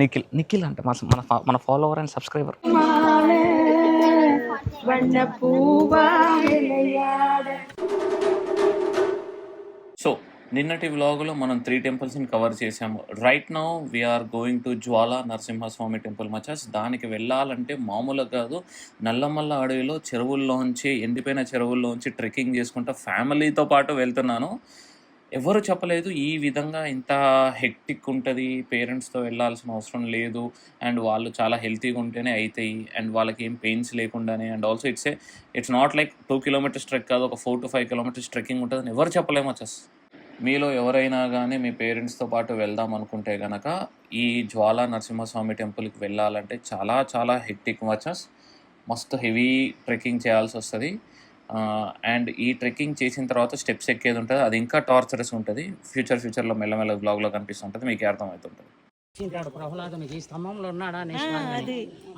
నిఖిల్ అంట మన follower and subscriber. So నిన్నటి వ్లాగ్లో మనం 3 టెంపుల్స్ని కవర్ చేసాము. Right now we are going to Jwala Narasimhaswamy temple మచాస్. దానికి వెళ్ళాలంటే మామూలుగా కాదు, నల్లమల్ల అడవిలో చెరువుల్లోంచి, ఎండిపోయిన చెరువుల్లోంచి ట్రెక్కింగ్ చేసుకుంటూ ఫ్యామిలీతో పాటు వెళ్తున్నాను. ఎవరు చెప్పలేదు ఈ విధంగా ఇంత హెక్టిక్ ఉంటుంది, పేరెంట్స్తో వెళ్ళాల్సిన అవసరం లేదు, అండ్ వాళ్ళు చాలా హెల్తీగా ఉంటేనే అవుతాయి, అండ్ వాళ్ళకి ఏం పెయిన్స్ లేకుండానే, and also it's not like 2 kilometres trek కాదు, ఒక 4 to 5 కిలోమీటర్స్ ట్రెక్కింగ్ ఉంటుందని ఎవరు చెప్పలేము వచ్చేసి. మీలో ఎవరైనా కానీ మీ పేరెంట్స్తో పాటు వెళ్దాం అనుకుంటే కనుక ఈ జ్వాలా నరసింహస్వామి టెంపుల్కి వెళ్ళాలంటే చాలా చాలా హెక్టిక్ వచ్చేస్, మస్తు హెవీ ట్రెక్కింగ్ చేయాల్సి వస్తుంది. అండ్ ఈ ట్రెక్కింగ్ చేసిన తర్వాత స్టెప్స్ ఎక్కేది ఉంటుంది, అది ఇంకా టార్చరస్ ఉంటుంది. ఫ్యూచర్లో మెల్లమెల్ల బ్లాగ్లో కనిపిస్తుంటుంది, మీకు అర్థమవుతుంటుంది. ప్రహ్లాదునికి స్తంభంలో ఉన్నాడా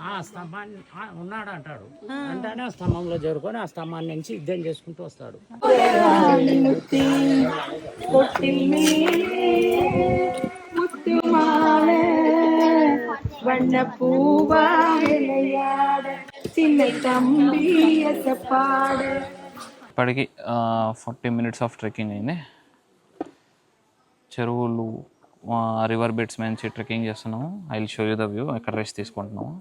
ఆ స్తంభాన్ని ఉన్నాడా అంటాడు, అంటేనే ఆ స్తంభంలో చేరుకొని ఆ స్తంభాన్ని నుంచి యుద్ధం చేసుకుంటూ వస్తాడు. ఇప్పటికి 40 minutes ఆఫ్ ట్రెక్కింగ్ అయింది. చెరువులు, రివర్ బెడ్స్ నుంచి ట్రెక్కింగ్ చేస్తున్నాము. I will show you the view. ఎక్కడ రెస్ట్ తీసుకుంటున్నాము.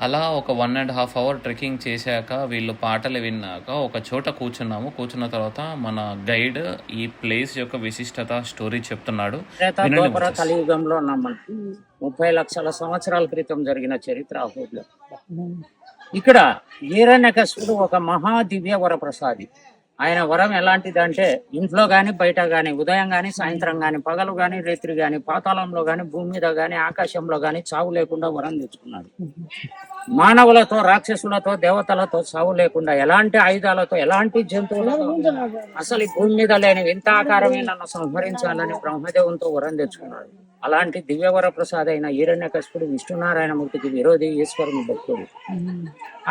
అలా ఒక 1.5 hour ట్రెక్కింగ్ చేశాక, వీళ్ళు పాటలు విన్నాక ఒక చోట కూర్చున్న తర్వాత మన గైడ్ ఈ ప్లేస్ యొక్క విశిష్టత స్టోరీ చెప్తున్నాడు. కలియుగంలో మనకి 30 లక్షల సంవత్సరాల క్రితం జరిగిన చరిత్ర. ఇక్కడ హిరణ్యకశిపుడు ఒక మహా దివ్య వరప్రసాది. ఆయన వరం ఎలాంటిదంటే, ఇంట్లో కానీ బయట కానీ, ఉదయం కానీ సాయంత్రం కానీ, పగలు కానీ రాత్రి కానీ, పాతాళంలో కానీ భూమి మీద కానీ ఆకాశంలో కానీ చావు లేకుండా వరం తెచ్చుకున్నాడు. మానవులతో, రాక్షసులతో, దేవతలతో చావు లేకుండా, ఎలాంటి ఆయుధాలతో, ఎలాంటి జంతువులతో, అసలు భూమి మీద లేని వింత ఆకారమే నన్ను సంహరించాలని బ్రహ్మదేవునితో వరం తెచ్చుకున్నాడు. అలాంటి దివ్యవర ప్రసాద్ అయిన హిరణ్యకశిపుడు విష్ణునారాయణమూర్తికి విరోధి, ఈశ్వరుని భక్తుడు.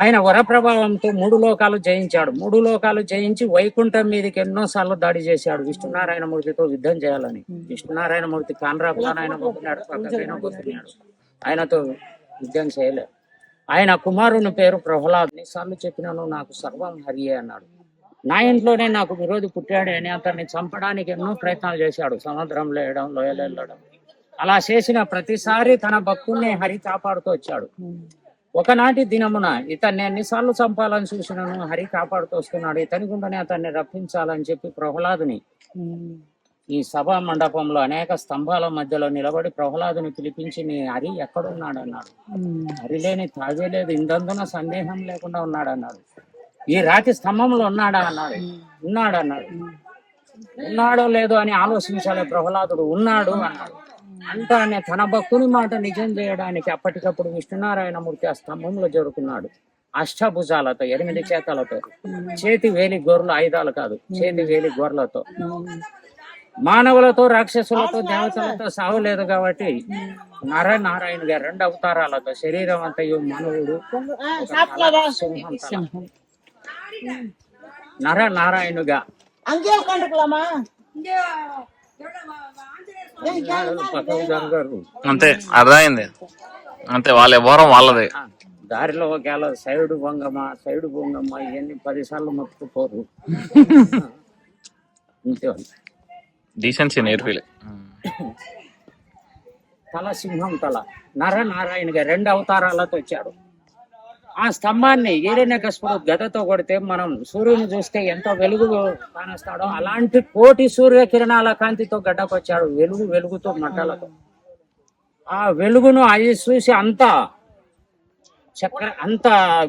ఆయన వర ప్రభావంతో 3 లోకాలు జయించాడు. 3 లోకాలు జయించి వైకుంఠం మీదకి ఎన్నోసార్లు దాడి చేశాడు విష్ణునారాయణమూర్తితో యుద్ధం చేయాలని. విష్ణునారాయణమూర్తి కాన్రాపురాయన పోతున్నాడు, పక్కకైనా పోతున్నాడు, ఆయనతో యుద్ధం చేయలేదు. ఆయన కుమారుని పేరు ప్రహ్లాద్. ఎన్నిసార్లు చెప్పినాను నాకు సర్వం హరియే అన్నాడు. నా ఇంట్లోనే నాకు విరోధి పుట్టాడు అని అతన్ని చంపడానికి ఎన్నో ప్రయత్నాలు చేశాడు, సముద్రంలో వేయడం, లోయలు వెళ్ళడం. అలా చేసిన ప్రతిసారి తన భక్తుల్ని హరి కాపాడుతూ వచ్చాడు. ఒకనాటి దినమున ఇతన్ని ఎన్నిసార్లు చంపాలని చూసినాను, హరి కాపాడుతూ వస్తున్నాడు, ఇతని గుండెనే అతన్ని రప్పించాలని చెప్పి ప్రహ్లాదుని ఈ సభా మండపంలో అనేక స్తంభాల మధ్యలో నిలబడి ప్రహ్లాదుని పిలిపించి, నీ హరి ఎక్కడున్నాడు అన్నాడు. హరి లేని తాగే లేదు, ఇందందున సందేహం లేకుండా ఉన్నాడు అన్నాడు. ఈ రాతి స్తంభంలో ఉన్నాడా అన్నాడు. ఉన్నాడన్నాడు. ఉన్నాడో లేదో అని ఆలోచించాలి ప్రహ్లాదుడు. ఉన్నాడు అన్నాడు. అంటానే తన భక్తుని మాట నిజం చేయడానికి అప్పటికప్పుడు విష్ణునారాయణమూర్తి ఆ స్తంభంలో జరుగుతున్నాడు. అష్టభుజాలతో, 8 చేతలతో, చేతి వేలి గొర్రెలు, ఆయుధాలు కాదు, చేతి వేలి గొర్రెలతో. మానవులతో, రాక్షసులతో, దేవతలతో సావలేదు కాబట్టి నరనారాయణుగా 2 అవతారాలతో, శరీరం అంతయు మానవుడు, నరనారాయణుగా అంతే, అర్థమైంది అంతే. వాళ్ళ ఎవరం వాళ్ళదే. దారిలో ఒకవేళ సైడు బొంగమ్మ ఇవన్నీ 10 సార్లు మొత్తుకుపోరు. డీసెన్సీ నేర్పిలే. తల సింహం తల, నరనారాయణుగా 2 అవతారాలతో వచ్చాడు. ఆ స్తంభాన్ని హిరణ్యకశిపుడు గదతో కొడితే మనం సూర్యుని చూస్తే ఎంత వెలుగు కానొస్తాడో అలాంటి కోటి సూర్యకిరణాల కాంతితో గడ్డకొచ్చాడు, వెలుగుతో మంటలతో. ఆ వెలుగును అది చూసి అంత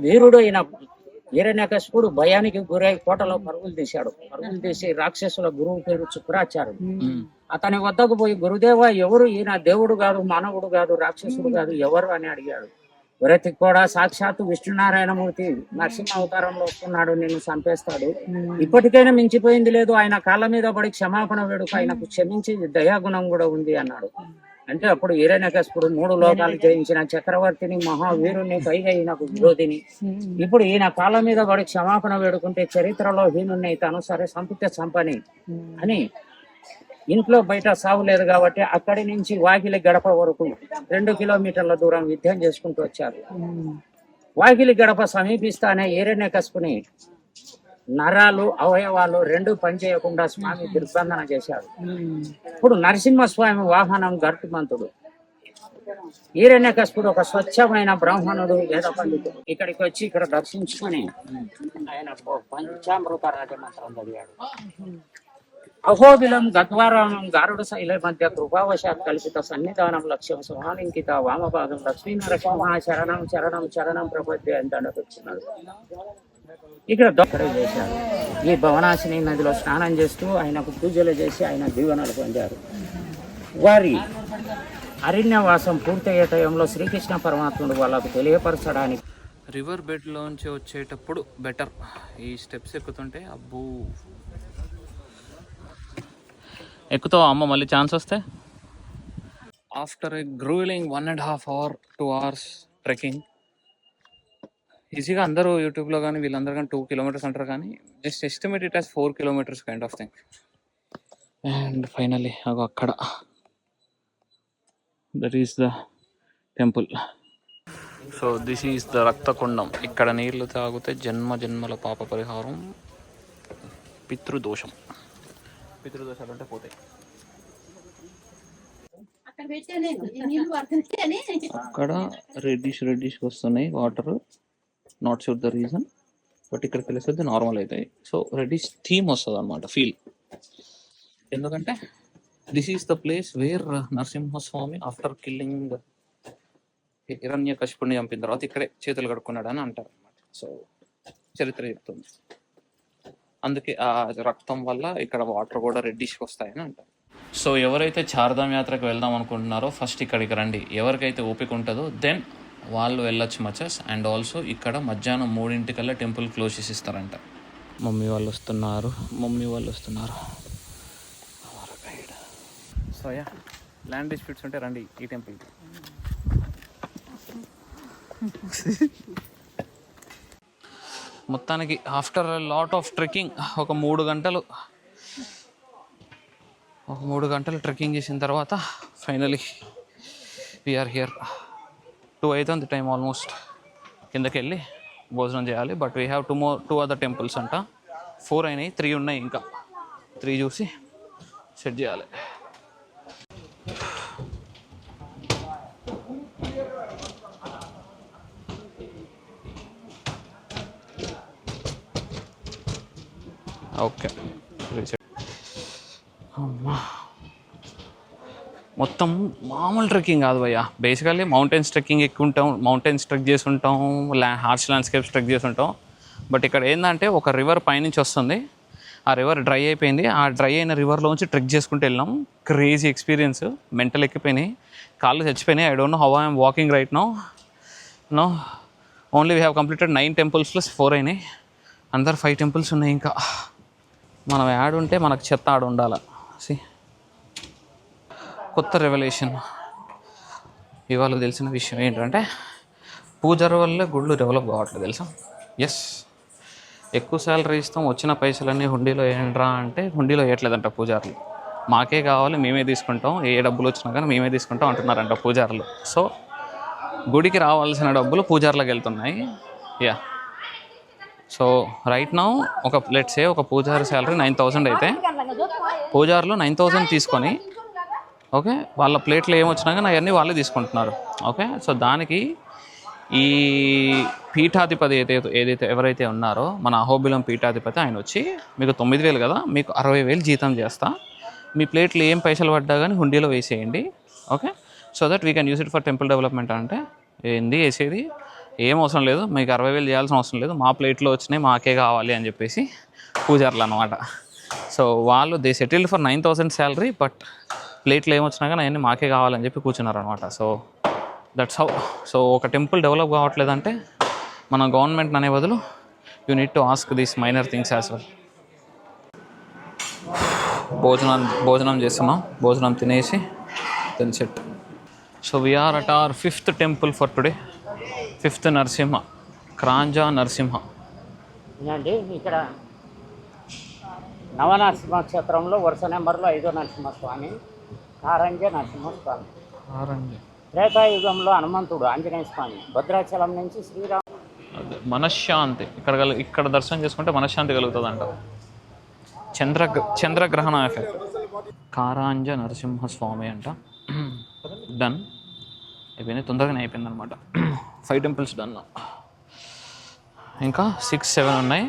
వీరుడు అయిన హిరణ్యకశిపుడు భయానికి గురై కోటలో పరుగులు తీసి రాక్షసుల గురువు పేరు శుక్రాచార్యుడు. అతని వద్దకు పోయి, గురుదేవ ఎవరు ఈయన? దేవుడు కాదు, మానవుడు కాదు, రాక్షసుడు కాదు, ఎవరు అని అడిగాడు. వరతికి కూడా సాక్షాత్తు విష్ణునారాయణమూర్తి నరసింహ అవతారంలో వస్తున్నాడు, నిన్ను చంపేస్తాడు, ఇప్పటికైనా మించిపోయింది లేదు, ఆయన కాళ్ళ మీద పడి క్షమాపణ వేడుక, ఆయనకు క్షమించి దయాగుణం కూడా ఉంది అన్నాడు. అంటే అప్పుడు హిరణ్యకశిపుడు 3 లోకాలు జయించిన చక్రవర్తిని, మహావీరుని, పైగా ఈయనకు విరోధిని, ఇప్పుడు ఈయన కాళ్ళ మీద పడి క్షమాపణ వేడుకుంటే చరిత్రలో హీనుని తను సరే చంపితే చంపని అని ఇంట్లో బయట సాగు లేదు కాబట్టి అక్కడి నుంచి వాకిలి గడప వరకు 2 కిలోమీటర్ల దూరం యుద్ధం చేసుకుంటూ వచ్చారు. వాకిలి గడప సమీపిస్తానే హిరణ్యకశిపుని నరాలు అవయవాలు రెండు పనిచేయకుండా స్వామి దిగ్బంధన చేశాడు. ఇప్పుడు నరసింహస్వామి వాహనం గర్తుమంతుడు. హిరణ్యకశిపుడు ఒక స్వచ్ఛమైన బ్రాహ్మణుడు, వేద పండితుడు. ఇక్కడికి వచ్చి ఇక్కడ దర్శించుకొని ఆయన పంచామృత రాజమంత్రం చదివాడు. అహోబిలం గద్వారామం గారుడు శైల మధ్య కృపావశాత్ కల్పిత సన్నిధానం లక్ష్యం సుహాలింకిత వామపాదం లక్ష్మీనరసింహ శరణం శరణం శరణం ప్రపద్య అని దండకొచ్చినాడు. ఇక్కడ దొక్కడే చేశారు. ఈ భవనాశిని నదిలో స్నానం చేస్తూ ఆయనకు పూజలు చేసి ఆయన దీవెనలు పొందారు. వారి అరణ్యవాసం పూర్తయ్యే టైంలో శ్రీకృష్ణ పరమాత్ముడు వాళ్ళకు తెలియపరచడానికి రివర్ బెడ్లోంచి వచ్చేటప్పుడు బెటర్. ఈ స్టెప్స్ ఎక్కుతుంటే అబ్బూ ఎక్కుతావా అమ్మ మళ్ళీ ఛాన్స్ వస్తే. After a grueling 1.5 hour 2 hours trekking, ఈజీగా అందరూ యూట్యూబ్లో కానీ వీళ్ళందరూ కానీ 2 kilometers అంటారు, కానీ just estimate it as 4 kilometers kind of thing. And finally అక్కడ that is the temple. So this is the Raktakundam. ఇక్కడ నీళ్లు తాగితే జన్మ జన్మల పాప పరిహారం, పితృదోషాలు అంటే పోతాయి. అక్కడ రెడ్డిష్ వస్తున్నాయి water, not sure the reason, but ఇక్కడ తెలిస్తే నార్మల్ అవుతాయి. సో రెడ్డిష్ థీమ్ వస్తుంది అనమాట, ఫీల్. ఎందుకంటే this is the place where Narasimhaswamy after killing హిరణ్యకశిపుడిని చంపిన తర్వాత ఇక్కడే చేతులు కడుక్కున్నాడు అని అంటారు అనమాట. సో చరిత్ర చెప్తుంది. అందుకే ఆ రక్తం వల్ల ఇక్కడ వాటర్ కూడా రెడ్డిష్ వస్తాయని అంటారు. సో ఎవరైతే చార్ధామ్ యాత్రకు వెళ్దాం అనుకుంటున్నారో ఫస్ట్ ఇక్కడికి రండి. ఎవరికైతే ఓపిక ఉంటుందో దెన్ వాళ్ళు వెళ్ళొచ్చు మచస్. అండ్ ఆల్సో ఇక్కడ మధ్యాహ్నం 3 టెంపుల్ క్లోజ్ చేసి ఇస్తారంట. మమ్మీ వాళ్ళు వస్తున్నారు. సో యా, ల్యాండ్ డిస్ప్యూట్స్ ఉంటే రండి ఈ టెంపుల్కి. మొత్తానికి ఆఫ్టర్ లాట్ ఆఫ్ ట్రెక్కింగ్ ఒక 3 గంటలు ట్రెక్కింగ్ చేసిన తర్వాత ఫైనలీ వీఆర్ హియర్. 2 అవుతుంది టైం ఆల్మోస్ట్. కిందకి వెళ్ళి భోజనం చేయాలి. But we have 2 other temples అంట. 4 అయినాయి, 3 ఉన్నాయి, ఇంకా 3 చూసి సెట్ చేయాలి. ఓకే, మొత్తం మామూలు ట్రెక్కింగ్ కాదు భయ్య. బేసికల్లీ మౌంటైన్స్ ట్రెక్కింగ్ ఎక్కుంటాం, మౌంటైన్స్ ట్రెక్ చేసి ఉంటాం, హార్ష్ ల్యాండ్స్కేప్స్ ట్రెక్ చేసి ఉంటాం. బట్ ఇక్కడ ఏంటంటే ఒక రివర్ పైనుంచి వస్తుంది, ఆ రివర్ డ్రై అయిపోయింది. ఆ డ్రై అయిన రివర్లోంచి ట్రెక్ చేసుకుంటూ వెళ్ళాం. Crazy experience. మెంటల్ ఎక్కిపోయినాయి, కాళ్ళు చచ్చిపోయినాయి. I don't know how I'm walking right now. Only we have completed 9 temples plus 4 అయినాయి. అందరు 5 temples ఉన్నాయి. ఇంకా మనం యాడ్ ఉంటే మనకు చెత్త ఆడ ఉండాలి. కొత్త రెవల్యూషన్ ఇవాళ తెలిసిన విషయం ఏంటంటే పూజారి వల్ల గుళ్ళు డెవలప్ కావట్లేదు తెలుసా. ఎస్, ఎక్కువ శాలరీ ఇస్తాం, వచ్చిన పైసలన్నీ హుండీలో వేయండిరా అంటే హుండీలో వేయట్లేదంట పూజారులు. మాకే కావాలి, మేమే తీసుకుంటాం, ఏ డబ్బులు వచ్చినా కానీ మేమే తీసుకుంటాం అంటున్నారంట పూజారులు. సో గుడికి రావాల్సిన డబ్బులు పూజారులకు వెళ్తున్నాయి. Yeah, so right now let's say ఒక పూజారి శాలరీ 9,000 అయితే పూజారులు 9,000 తీసుకొని ఓకే వాళ్ళ ప్లేట్లో ఏమొచ్చినా కానీ అవన్నీ వాళ్ళే తీసుకుంటున్నారు. ఓకే, సో దానికి ఈ పీఠాధిపతి ఏదైతే ఎవరైతే ఉన్నారో మన అహోబిలం పీఠాధిపతి ఆయన వచ్చి మీకు 9,000 కదా, మీకు 60,000 జీతం చేస్తా, మీ ప్లేట్లు ఏం పైసలు పడ్డా కానీ హుండీలో వేసేయండి. Okay, so that we can use it for temple development. అంటే ఏంది వేసేది, ఏం అవసరం లేదు, మీకు 60,000 చేయాల్సిన అవసరం లేదు, మా ప్లేట్లో వచ్చినాయి మాకే కావాలి అని చెప్పేసి పూజారులు అనమాట. సో వాళ్ళు they settled for 9,000 salary, but ప్లేట్లు ఏమొచ్చినా కానీ అవన్నీ మాకే కావాలని చెప్పి కూర్చున్నారు అనమాట. So that's how. సో ఒక టెంపుల్ డెవలప్ కావట్లేదంటే మన గవర్నమెంట్ అనే బదులు you need to ask these minor things as well. భోజనం చేస్తున్నాం, భోజనం తినేసి then set. So we are at our 5th temple for today. 5th Narasimha, క్రాంజా నరసింహ. ఇక్కడ నవనరసింహ క్షేత్రంలో వరుస నెంబర్లో 5వ నరసింహస్వామి, కారంజ నరసింహస్వామి. త్రేతాయుగంలో హనుమంతుడు ఆంజనేయ స్వామి, భద్రాచలం నుంచి శ్రీరామ్. అదే మనశ్శాంతి ఇక్కడ దర్శనం చేసుకుంటే మనశ్శాంతి కలుగుతుంది అంట. చంద్రగ్రహణ ఎఫెక్ట్. కారాంజ నరసింహస్వామి అంట. డన్ అయిపోయింది, తొందరగానే అయిపోయింది అనమాట. 5 టెంపుల్స్ డన్. ఇంకా 6, 7 ఉన్నాయి.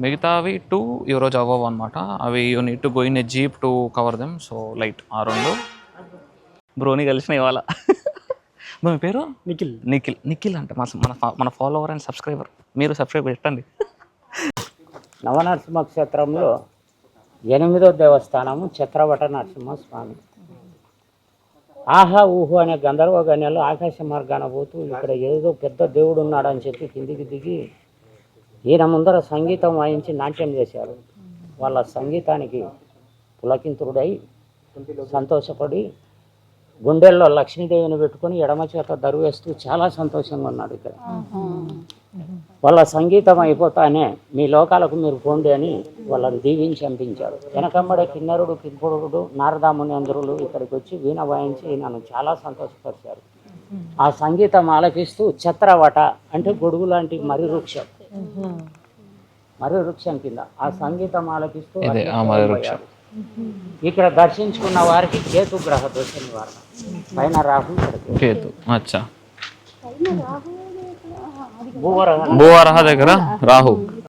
మిగతావి 2 ఈరోజు అవ్వవు అనమాట. అవి you need to go in a jeep to cover them. So light ఆ 2 బ్రోని కలిసిన ఇవాళ. మీ పేరు నిఖిల్ అంటే మన ఫాలోవర్ అండ్ సబ్స్క్రైబర్. మీరు సబ్స్క్రైబ్ పెట్టండి. నవనరసింహ క్షేత్రంలో 8వ దేవస్థానము చత్రవట నరసింహస్వామి. ఆహా ఊహు అనే గంధర్వ గణ్యాలు ఆకాశ మార్గాన పోతూ ఇక్కడ ఏదో పెద్ద దేవుడు ఉన్నాడని చెప్పి కిందికి దిగి ఈయన ముందర సంగీతం వాయించి నాట్యం చేశారు. వాళ్ళ సంగీతానికి పులకింతుడై సంతోషపడి గుండెల్లో లక్ష్మీదేవిని పెట్టుకొని ఎడమ చేత దరువేస్తూ చాలా సంతోషంగా ఉన్నాడు ఇక్కడ. వాళ్ళ సంగీతం అయిపోతానే మీ లోకాలకు మీరు పోండి అని వాళ్ళని దీవించి పంపించారు. వెనకమ్మడే కిన్నరుడు కింపురుడు నారదామునేంద్రులు ఇక్కడికి వచ్చి వీణ వాయించి నన్ను చాలా సంతోషపరిచారు. ఆ సంగీతం ఆలపిస్తూ చత్రవట అంటే గొడుగు లాంటి మర్రి వృక్షం కింద ఆ సంగీతం ఆలపిస్తూ ఇక్కడ దర్శించుకున్న వారికి కేతు గ్రహ దోష నివారణ. పైన రాహు, కేతు. అచ్చా. భూవరహ దగ్గర రాహు.